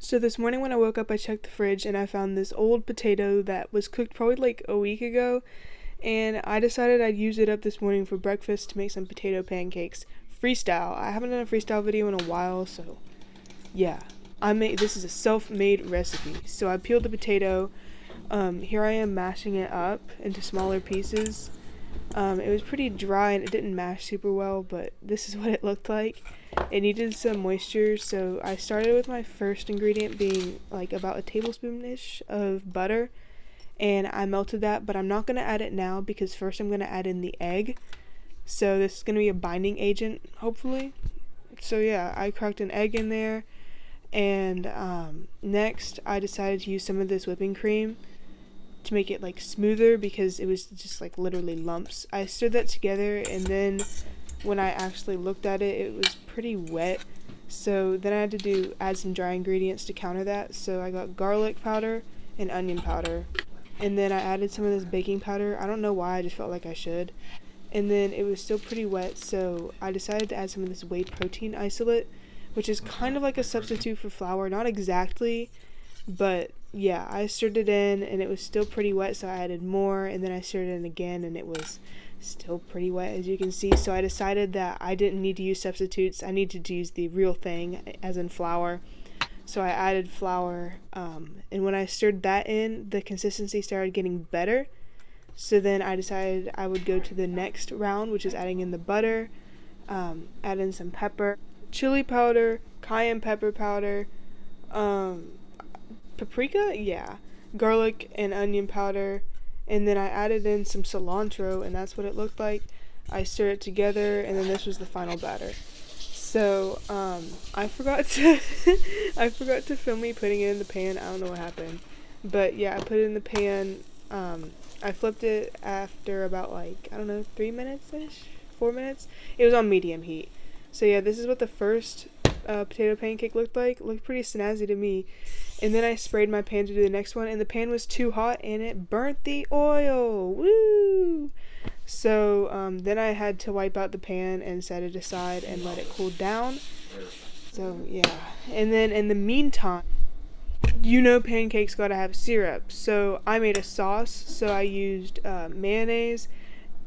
So this morning when I woke up, I checked the fridge and I found this old potato that was cooked probably like a week ago, and I decided I'd use it up this morning for breakfast to make some potato pancakes. Freestyle. I haven't done a freestyle video in a while, so yeah. This is a self-made recipe. So I peeled the potato. Here I am mashing it up into smaller pieces. It was pretty dry and it didn't mash super well, but this is what it looked like. It needed some moisture, so I started with my first ingredient being like about a tablespoon-ish of butter, and I melted that, but I'm not going to add it now because first I'm going to add in the egg. So this is going to be a binding agent, hopefully. So yeah, I cracked an egg in there, and next I decided to use some of this whipping cream to make it like smoother because it was just like literally lumps. I stirred that together, and then when I actually looked at it, it was pretty wet. So then I had to add some dry ingredients to counter that. So I got garlic powder and onion powder, and then I added some of this baking powder. I don't know why, I just felt like I should. And then it was still pretty wet, so I decided to add some of this whey protein isolate, which is kind of like a substitute for flour. Not exactly, but yeah, I stirred it in and it was still pretty wet, so I added more, and then I stirred it in again and it was still pretty wet, as you can see. So I decided that I didn't need to use substitutes. I needed to use the real thing, as in flour. So I added flour, and when I stirred that in, the consistency started getting better. So then I decided I would go to the next round, which is adding in the butter, add in some pepper, chili powder, cayenne pepper powder, paprika, yeah, garlic and onion powder, and then I added in some cilantro, and that's what it looked like. I stirred it together, and then this was the final batter. So I forgot to I forgot to film me putting it in the pan. I don't know what happened, but yeah, I put it in the pan. I flipped it after about like, I don't know, 3 minutes ish, 4 minutes. It was on medium heat. So yeah, this is what the first potato pancake looked like. It looked pretty snazzy to me. And then I sprayed my pan to do the next one, and the pan was too hot and it burnt the oil. Woo! So then I had to wipe out the pan and set it aside and let it cool down. So yeah, and then in the meantime, pancakes gotta have syrup. So I made a sauce. So I used mayonnaise,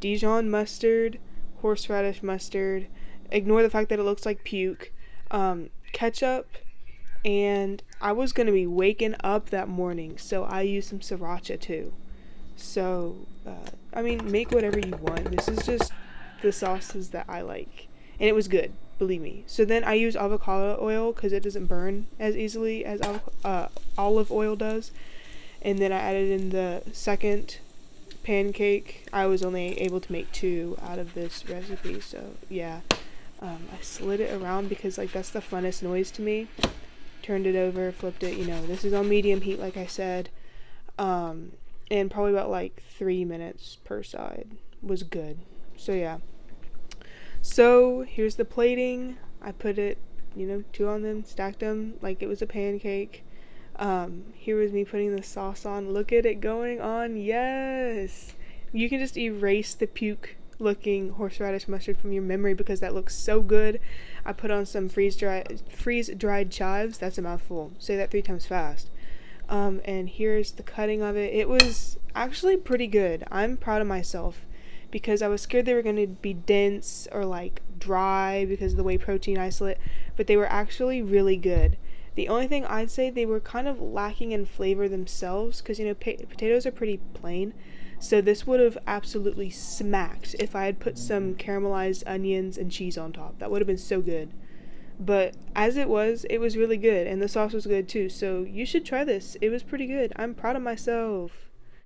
Dijon mustard, horseradish mustard. Ignore the fact that it looks like puke. Ketchup, and I was gonna be waking up that morning, so I used some sriracha too. So make whatever you want. This is just the sauces that I like, and it was good, believe me. So then I use avocado oil because it doesn't burn as easily as olive oil does. And then I added in the second pancake. I was only able to make 2 out of this recipe, so yeah. I slid it around because like that's the funnest noise to me. Turned it over, flipped it, this is on medium heat like I said. And probably about like 3 minutes per side was good. So yeah. So here's the plating. I put it, 2 on them, stacked them like it was a pancake. Here was me putting the sauce on. Look at it going on. Yes. You can just erase the puke looking horseradish mustard from your memory because that looks so good. I put on some freeze dried chives. That's a mouthful. Say that 3 times fast. And here's the cutting of it. It was actually pretty good. I'm proud of myself because I was scared they were going to be dense or like dry because of the whey protein isolate, but they were actually really good. The only thing I'd say, they were kind of lacking in flavor themselves because potatoes are pretty plain. So this would have absolutely smacked if I had put some caramelized onions and cheese on top. That would have been so good. But as it was really good, and the sauce was good too. So you should try this. It was pretty good. I'm proud of myself.